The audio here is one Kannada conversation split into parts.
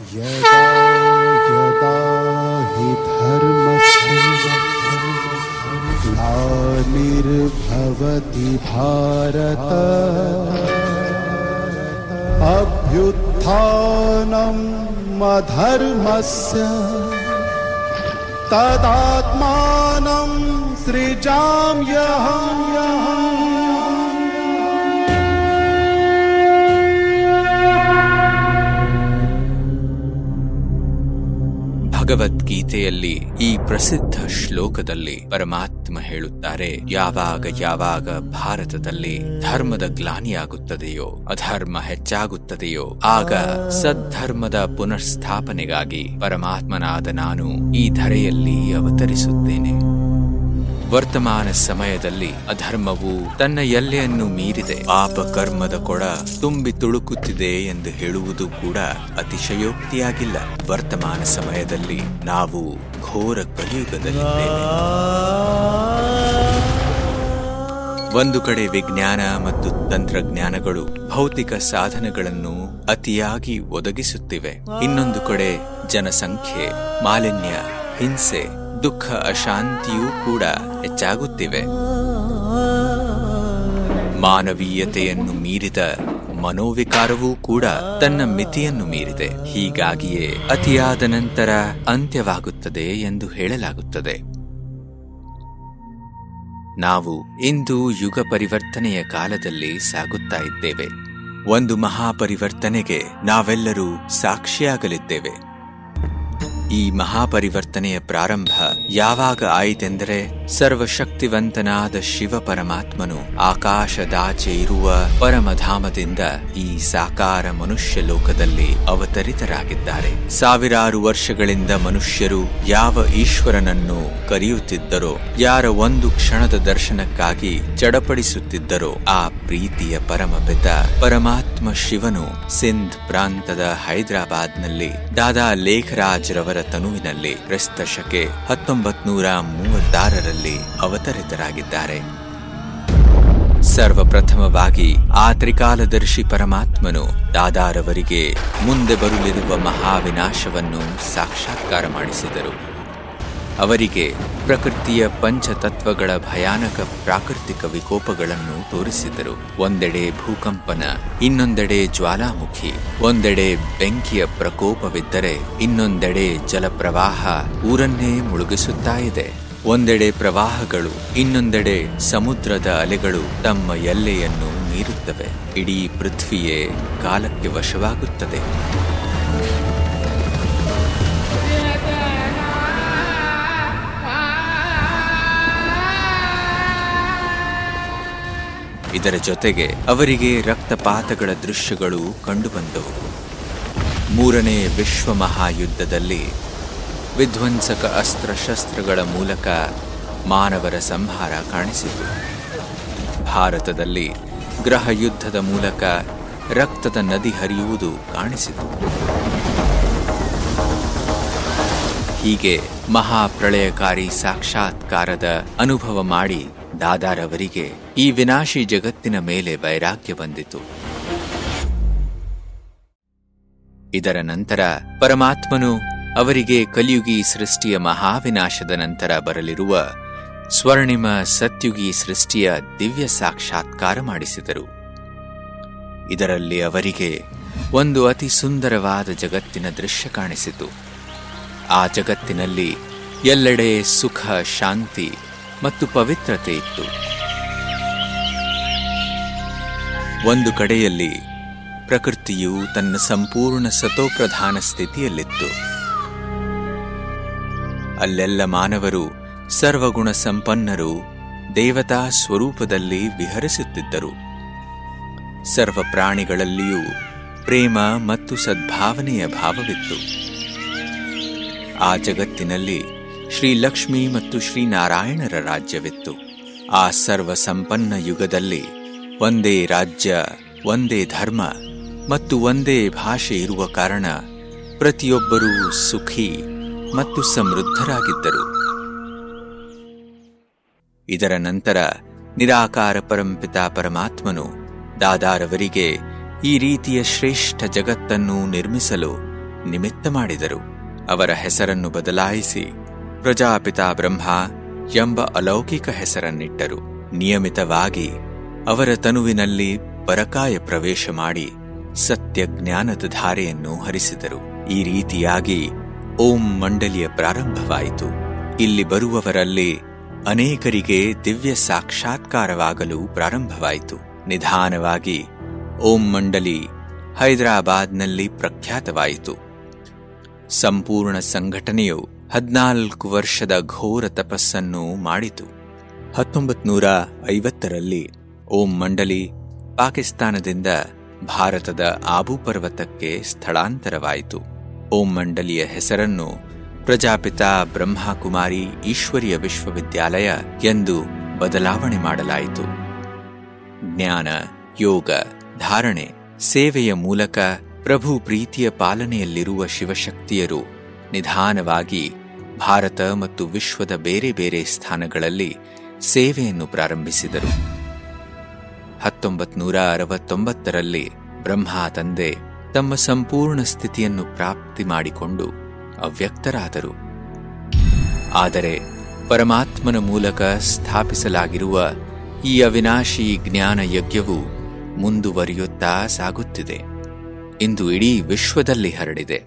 यदा यदा हि धर्मस्य ग्लानिर्भवति भारत अभ्युत्थानम् अधर्मस्य तदात्मानं सृजाम्यहम्। ಭಗವದ್ಗೀತೆಯಲ್ಲಿ ಈ ಪ್ರಸಿದ್ಧ ಶ್ಲೋಕದಲ್ಲಿ ಪರಮಾತ್ಮ ಹೇಳುತ್ತಾರೆ, ಯಾವಾಗ ಯಾವಾಗ ಭಾರತದಲ್ಲಿ ಧರ್ಮದ ಗ್ಲಾನಿಯಾಗುತ್ತದೆಯೋ, ಅಧರ್ಮ ಹೆಚ್ಚಾಗುತ್ತದೆಯೋ, ಆಗ ಸದ್ಧರ್ಮದ ಪುನರ್ಸ್ಥಾಪನೆಗಾಗಿ ಪರಮಾತ್ಮನಾದ ನಾನು ಈ ಧರೆಯಲ್ಲಿ ಅವತರಿಸುತ್ತೇನೆ. ವರ್ತಮಾನ ಸಮಯದಲ್ಲಿ ಅಧರ್ಮವು ತನ್ನ ಎಲ್ಲೆಯನ್ನು ಮೀರಿದೆ, ಪಾಪ ಕರ್ಮದ ಕೊಡ ತುಂಬಿ ತುಳುಕುತ್ತಿದೆ ಎಂದು ಹೇಳುವುದು ಕೂಡ ಅತಿಶಯೋಕ್ತಿಯಾಗಿಲ್ಲ. ವರ್ತಮಾನ ಸಮಯದಲ್ಲಿ ನಾವು ಘೋರ ಕಲಿಯುಗದಲ್ಲಿದ್ದೇವೆ. ಒಂದು ಕಡೆ ವಿಜ್ಞಾನ ಮತ್ತು ತಂತ್ರಜ್ಞಾನಗಳು ಭೌತಿಕ ಸಾಧನಗಳನ್ನು ಅತಿಯಾಗಿ ಒದಗಿಸುತ್ತಿವೆ. ಇನ್ನೊಂದು ಕಡೆ ಜನಸಂಖ್ಯೆ, ಮಾಲಿನ್ಯ, ಹಿಂಸೆ, ದುಃಖ, ಅಶಾಂತಿಯೂ ಕೂಡ ಹೆಚ್ಚಾಗುತ್ತಿವೆ. ಮಾನವೀಯತೆಯನ್ನು ಮೀರಿದ ಮನೋವಿಕಾರವೂ ಕೂಡ ತನ್ನ ಮಿತಿಯನ್ನು ಮೀರಿದೆ. ಹೀಗಾಗಿಯೇ ಅತಿಯಾದ ನಂತರ ಅಂತ್ಯವಾಗುತ್ತದೆ ಎಂದು ಹೇಳಲಾಗುತ್ತದೆ. ನಾವು ಇಂದು ಯುಗ ಪರಿವರ್ತನೆಯ ಕಾಲದಲ್ಲಿ ಸಾಗುತ್ತಾ ಇದ್ದೇವೆ. ಒಂದು ಮಹಾಪರಿವರ್ತನೆಗೆ ನಾವೆಲ್ಲರೂ ಸಾಕ್ಷಿಯಾಗಲಿದ್ದೇವೆ. ಈ ಮಹಾಪರಿವರ್ತನೆಯ ಪ್ರಾರಂಭ ಯಾವಾಗ ಆಯಿತೆಂದರೆ, ಸರ್ವಶಕ್ತಿವಂತನಾದ ಶಿವ ಪರಮಾತ್ಮನು ಆಕಾಶದಾಚೆ ಇರುವ ಪರಮಧಾಮದಿಂದ ಈ ಸಾಕಾರ ಮನುಷ್ಯ ಲೋಕದಲ್ಲಿ ಅವತರಿತರಾಗಿದ್ದಾರೆ. ಸಾವಿರಾರು ವರ್ಷಗಳಿಂದ ಮನುಷ್ಯರು ಯಾವ ಈಶ್ವರನನ್ನು ಕರೆಯುತ್ತಿದ್ದರೋ, ಯಾರ ಒಂದು ಕ್ಷಣದ ದರ್ಶನಕ್ಕಾಗಿ ಚಡಪಡಿಸುತ್ತಿದ್ದರೋ, ಆ ಪ್ರೀತಿಯ ಪರಮಪಿತ ಪರಮಾತ್ಮ ಶಿವನು ಸಿಂಧ್ ಪ್ರಾಂತದ ಹೈದರಾಬಾದ್ನಲ್ಲಿ ದಾದಾ ಲೇಖರಾಜ್ ರವರ ತನುವಿನಲ್ಲಿ ಕ್ರಿಸ್ತ ಶಕೆ 1936ರಲ್ಲಿ ಅವತರಿತರಾಗಿದ್ದಾರೆ. ಸರ್ವಪ್ರಥಮವಾಗಿ ಆ ತ್ರಿಕಾಲದರ್ಶಿ ಪರಮಾತ್ಮನು ದಾದಾರವರಿಗೆ ಮುಂದೆ ಬರಲಿರುವ ಮಹಾವಿನಾಶವನ್ನು ಸಾಕ್ಷಾತ್ಕಾರ ಮಾಡಿಸಿದರು. ಅವರಿಗೆ ಪ್ರಕೃತಿಯ ಪಂಚತತ್ವಗಳ ಭಯಾನಕ ಪ್ರಾಕೃತಿಕ ವಿಕೋಪಗಳನ್ನು ತೋರಿಸಿದರು. ಒಂದೆಡೆ ಭೂಕಂಪನ, ಇನ್ನೊಂದೆಡೆ ಜ್ವಾಲಾಮುಖಿ, ಒಂದೆಡೆ ಬೆಂಕಿಯ ಪ್ರಕೋಪವಿದ್ದರೆ ಇನ್ನೊಂದೆಡೆ ಜಲಪ್ರವಾಹ ಊರನ್ನೇ ಮುಳುಗಿಸುತ್ತಾ ಇದೆ. ಒಂದೆಡೆ ಪ್ರವಾಹಗಳು, ಇನ್ನೊಂದೆಡೆ ಸಮುದ್ರದ ಅಲೆಗಳು ತಮ್ಮ ಎಲ್ಲೆಯನ್ನು ಮೀರುತ್ತವೆ. ಇಡೀ ಪೃಥ್ವಿಯೇ ಕಾಲಕ್ಕೆ ವಶವಾಗುತ್ತದೆ. ಇದರ ಜೊತೆಗೆ ಅವರಿಗೆ ರಕ್ತಪಾತಗಳ ದೃಶ್ಯಗಳು ಕಂಡುಬಂದವು. ಮೂರನೇ ವಿಶ್ವ ಮಹಾಯುದ್ಧದಲ್ಲಿ ವಿಧ್ವಂಸಕ ಅಸ್ತ್ರಶಸ್ತ್ರಗಳ ಮೂಲಕ ಮಾನವರ ಸಂಹಾರ ಕಾಣಿಸಿತು. ಭಾರತದಲ್ಲಿ ಗೃಹ ಯುದ್ಧದ ಮೂಲಕ ರಕ್ತದ ನದಿ ಹರಿಯುವುದು ಕಾಣಿಸಿತು. ಹೀಗೆ ಮಹಾಪ್ರಳಯಕಾರಿ ಸಾಕ್ಷಾತ್ಕಾರದ ಅನುಭವ ಮಾಡಿ ದಾದಾರವರಿಗೆ ಈ ವಿನಾಶಿ ಜಗತ್ತಿನ ಮೇಲೆ ವೈರಾಗ್ಯ ಬಂದಿತು. ಇದರ ನಂತರ ಪರಮಾತ್ಮನು ಅವರಿಗೆ ಕಲಿಯುಗಿ ಸೃಷ್ಟಿಯ ಮಹಾವಿನಾಶದ ನಂತರ ಬರಲಿರುವ ಸ್ವರ್ಣಿಮ ಸತ್ಯುಗಿ ಸೃಷ್ಟಿಯ ದಿವ್ಯ ಸಾಕ್ಷಾತ್ಕಾರ ಮಾಡಿಸಿದರು. ಇದರಲ್ಲಿ ಅವರಿಗೆ ಒಂದು ಅತಿ ಸುಂದರವಾದ ಜಗತ್ತಿನ ದೃಶ್ಯ ಕಾಣಿಸಿತು. ಆ ಜಗತ್ತಿನಲ್ಲಿ ಎಲ್ಲೆಡೆ ಸುಖ, ಶಾಂತಿ ಮತ್ತು ಪವಿತ್ರತೆ ಇತ್ತು. ಒಂದು ಕಡೆಯಲ್ಲಿ ಪ್ರಕೃತಿಯು ತನ್ನ ಸಂಪೂರ್ಣ ಸತೋಪ್ರಧಾನ ಸ್ಥಿತಿಯಲ್ಲಿತ್ತು. ಅಲ್ಲೆಲ್ಲ ಮಾನವರು ಸರ್ವಗುಣ ಸಂಪನ್ನರು, ದೇವತಾ ಸ್ವರೂಪದಲ್ಲಿ ವಿಹರಿಸುತ್ತಿದ್ದರು. ಸರ್ವ ಪ್ರಾಣಿಗಳಲ್ಲಿಯೂ ಪ್ರೇಮ ಮತ್ತು ಸದ್ಭಾವನೆಯ ಭಾವವಿತ್ತು. ಆ ಜಗತ್ತಿನಲ್ಲಿ ಶ್ರೀ ಲಕ್ಷ್ಮೀ ಮತ್ತು ಶ್ರೀನಾರಾಯಣರ ರಾಜ್ಯವಿತ್ತು. ಆ ಸರ್ವ ಸಂಪನ್ನ ಯುಗದಲ್ಲಿ ಒಂದೇ ರಾಜ್ಯ, ಒಂದೇ ಧರ್ಮ ಮತ್ತು ಒಂದೇ ಭಾಷೆ ಇರುವ ಕಾರಣ ಪ್ರತಿಯೊಬ್ಬರೂ ಸುಖಿ ಮತ್ತು ಸಮೃದ್ಧರಾಗಿದ್ದರು. ಇದರ ನಂತರ ನಿರಾಕಾರ ಪರಂಪಿತ ಪರಮಾತ್ಮನು ದಾದಾರವರಿಗೆ ಈ ರೀತಿಯ ಶ್ರೇಷ್ಠ ಜಗತ್ತನ್ನು ನಿರ್ಮಿಸಲು ನಿಮಿತ್ತ ಮಾಡಿದರು. ಅವರ ಹೆಸರನ್ನು ಬದಲಾಯಿಸಿ ಪ್ರಜಾಪಿತಾ ಬ್ರಹ್ಮ ಎಂಬ ಅಲೌಕಿಕ ಹೆಸರನ್ನಿಟ್ಟರು. ನಿಯಮಿತವಾಗಿ ಅವರ ತನುವಿನಲ್ಲಿ ಪರಕಾಯ ಪ್ರವೇಶ ಮಾಡಿ ಸತ್ಯ ಜ್ಞಾನದ ಧಾರೆಯನ್ನು ಹರಿಸಿದರು. ಈ ರೀತಿಯಾಗಿ ಓಂ ಮಂಡಲಿಯ ಪ್ರಾರಂಭವಾಯಿತು. ಇಲ್ಲಿ ಬರುವವರಲ್ಲಿ ಅನೇಕರಿಗೆ ದಿವ್ಯ ಸಾಕ್ಷಾತ್ಕಾರವಾಗಲು ಪ್ರಾರಂಭವಾಯಿತು. ನಿಧಾನವಾಗಿ ಓಂ ಮಂಡಲಿ ಹೈದರಾಬಾದ್ನಲ್ಲಿ ಪ್ರಖ್ಯಾತವಾಯಿತು. ಸಂಪೂರ್ಣ ಸಂಘಟನೆಯು 14 ವರ್ಷದ ಘೋರ ತಪಸ್ಸನ್ನು ಮಾಡಿತು. 1950ರಲ್ಲಿ ಓಂ ಮಂಡಲಿ ಪಾಕಿಸ್ತಾನದಿಂದ ಭಾರತದ ಆಬು ಪರ್ವತಕ್ಕೆ ಸ್ಥಳಾಂತರವಾಯಿತು. ಓಂ ಮಂಡಲಿಯ ಹೆಸರನ್ನು ಪ್ರಜಾಪಿತಾ ಬ್ರಹ್ಮಕುಮಾರಿ ಈಶ್ವರೀಯ ವಿಶ್ವವಿದ್ಯಾಲಯ ಎಂದು ಬದಲಾವಣೆ ಮಾಡಲಾಯಿತು. ಜ್ಞಾನ, ಯೋಗ, ಧಾರಣೆ, ಸೇವೆಯ ಮೂಲಕ ಪ್ರಭು ಪ್ರೀತಿಯ ಪಾಲನೆಯಲ್ಲಿರುವ ಶಿವಶಕ್ತಿಯರು ನಿಧಾನವಾಗಿ ಭಾರತ ಮತ್ತು ವಿಶ್ವದ ಬೇರೆ ಬೇರೆ ಸ್ಥಾನಗಳಲ್ಲಿ ಸೇವೆಯನ್ನು ಪ್ರಾರಂಭಿಸಿದರು. 1969ರಲ್ಲಿ ಬ್ರಹ್ಮ ತಂದೆ ತಮ್ಮ ಸಂಪೂರ್ಣ ಸ್ಥಿತಿಯನ್ನು ಪ್ರಾಪ್ತಿ ಮಾಡಿಕೊಂಡು ಅವ್ಯಕ್ತರಾದರು. ಆದರೆ ಪರಮಾತ್ಮನ ಮೂಲಕ ಸ್ಥಾಪಿಸಲಾಗಿರುವ ಈ ಅವಿನಾಶಿ ಜ್ಞಾನ ಯಜ್ಞವು ಮುಂದುವರಿಯುತ್ತಾ ಸಾಗುತ್ತಿದೆ. ಇಂದು ಇಡೀ ವಿಶ್ವದಲ್ಲಿ ಹರಡಿದೆ.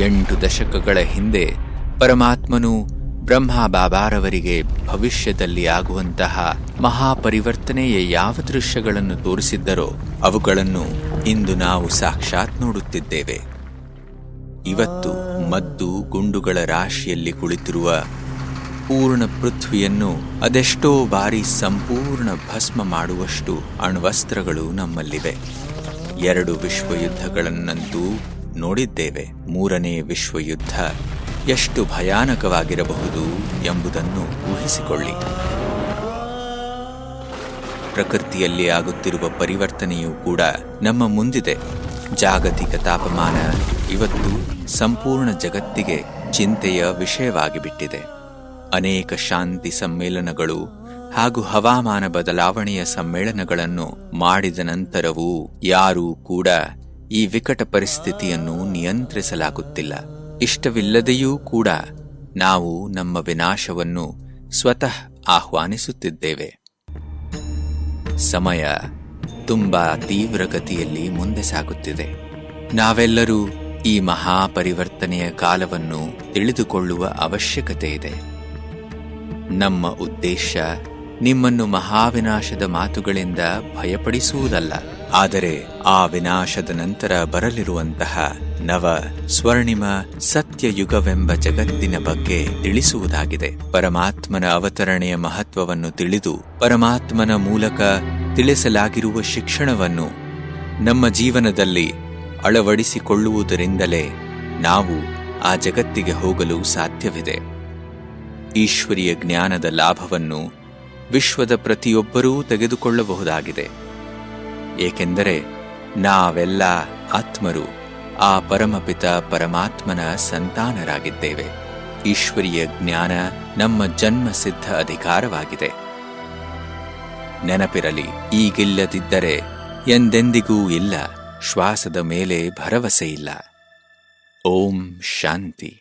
8 ದಶಕಗಳ ಹಿಂದೆ ಪರಮಾತ್ಮನು ಬ್ರಹ್ಮ ಬಾಬಾರವರಿಗೆ ಭವಿಷ್ಯದಲ್ಲಿ ಆಗುವಂತಹ ಮಹಾಪರಿವರ್ತನೆಯ ಯಾವ ದೃಶ್ಯಗಳನ್ನು ತೋರಿಸಿದ್ದರೋ ಅವುಗಳನ್ನು ಇಂದು ನಾವು ಸಾಕ್ಷಾತ್ ನೋಡುತ್ತಿದ್ದೇವೆ. ಇವತ್ತು ಮದ್ದು ಗುಂಡುಗಳ ರಾಶಿಯಲ್ಲಿ ಕುಳಿತಿರುವ ಪೂರ್ಣ ಪೃಥ್ವಿಯನ್ನು ಅದೆಷ್ಟೋ ಬಾರಿ ಸಂಪೂರ್ಣ ಭಸ್ಮ ಮಾಡುವಷ್ಟು ಅಣ್ವಸ್ತ್ರಗಳು ನಮ್ಮಲ್ಲಿವೆ. 2 ವಿಶ್ವಯುದ್ಧಗಳನ್ನಂತೂ ನೋಡಿದ್ದೇವೆ. 3ನೇ ವಿಶ್ವಯುದ್ಧ ಎಷ್ಟು ಭಯಾನಕವಾಗಿರಬಹುದು ಎಂಬುದನ್ನು ಊಹಿಸಿಕೊಳ್ಳಿ. ಪ್ರಕೃತಿಯಲ್ಲಿ ಆಗುತ್ತಿರುವ ಪರಿವರ್ತನೆಯೂ ಕೂಡ ನಮ್ಮ ಮುಂದಿದೆ. ಜಾಗತಿಕ ತಾಪಮಾನ ಇವತ್ತು ಸಂಪೂರ್ಣ ಜಗತ್ತಿಗೆ ಚಿಂತೆಯ ವಿಷಯವಾಗಿಬಿಟ್ಟಿದೆ. ಅನೇಕ ಶಾಂತಿ ಸಮ್ಮೇಳನಗಳು ಹಾಗೂ ಹವಾಮಾನ ಬದಲಾವಣೆಯ ಸಮ್ಮೇಳನಗಳನ್ನು ಮಾಡಿದ ನಂತರವೂ ಯಾರೂ ಕೂಡ ಈ ವಿಕಟ ಪರಿಸ್ಥಿತಿಯನ್ನು ನಿಯಂತ್ರಿಸಲಾಗುತ್ತಿಲ್ಲ. ಇಷ್ಟವಿಲ್ಲದೆಯೂ ಕೂಡ ನಾವು ನಮ್ಮ ವಿನಾಶವನ್ನು ಸ್ವತಃ ಆಹ್ವಾನಿಸುತ್ತಿದ್ದೇವೆ. ಸಮಯ ತುಂಬಾ ತೀವ್ರಗತಿಯಲ್ಲಿ ಮುಂದೆ ಸಾಗುತ್ತಿದೆ. ನಾವೆಲ್ಲರೂ ಈ ಮಹಾಪರಿವರ್ತನೆಯ ಕಾಲವನ್ನು ತಿಳಿದುಕೊಳ್ಳುವ ಅವಶ್ಯಕತೆ ಇದೆ. ನಮ್ಮ ಉದ್ದೇಶ ನಿಮ್ಮನ್ನು ಮಹಾವಿನಾಶದ ಮಾತುಗಳಿಂದ ಭಯಪಡಿಸುವುದಲ್ಲ, ಆದರೆ ಆ ವಿನಾಶದ ನಂತರ ಬರಲಿರುವಂತಹ ನವ ಸ್ವರ್ಣಿಮ ಸತ್ಯಯುಗವೆಂಬ ಜಗತ್ತಿನ ಬಗ್ಗೆ ತಿಳಿಸುವುದಾಗಿದೆ. ಪರಮಾತ್ಮನ ಅವತರಣೆಯ ಮಹತ್ವವನ್ನು ತಿಳಿದು ಪರಮಾತ್ಮನ ಮೂಲಕ ತಿಳಿಸಲಾಗಿರುವ ಶಿಕ್ಷಣವನ್ನು ನಮ್ಮ ಜೀವನದಲ್ಲಿ ಅಳವಡಿಸಿಕೊಳ್ಳುವುದರಿಂದಲೇ ನಾವು ಆ ಜಗತ್ತಿಗೆ ಹೋಗಲು ಸಾಧ್ಯವಿದೆ. ಈಶ್ವರೀಯ ಜ್ಞಾನದ ಲಾಭವನ್ನು ವಿಶ್ವದ ಪ್ರತಿಯೊಬ್ಬರೂ ತೆಗೆದುಕೊಳ್ಳಬಹುದಾಗಿದೆ. ಏಕೆಂದರೆ ನಾವೆಲ್ಲ ಆತ್ಮರು ಆ ಪರಮಪಿತ ಪರಮಾತ್ಮನ ಸಂತಾನರಾಗಿದ್ದೇವೆ. ಈಶ್ವರೀಯ ಜ್ಞಾನ ನಮ್ಮ ಜನ್ಮಸಿದ್ಧ ಅಧಿಕಾರವಾಗಿದೆ. ನೆನಪಿರಲಿ, ಈಗಿಲ್ಲದಿದ್ದರೆ ಎಂದೆಂದಿಗೂ ಇಲ್ಲ. ಶ್ವಾಸದ ಮೇಲೆ ಭರವಸೆಯಿಲ್ಲ. ಓಂ ಶಾಂತಿ.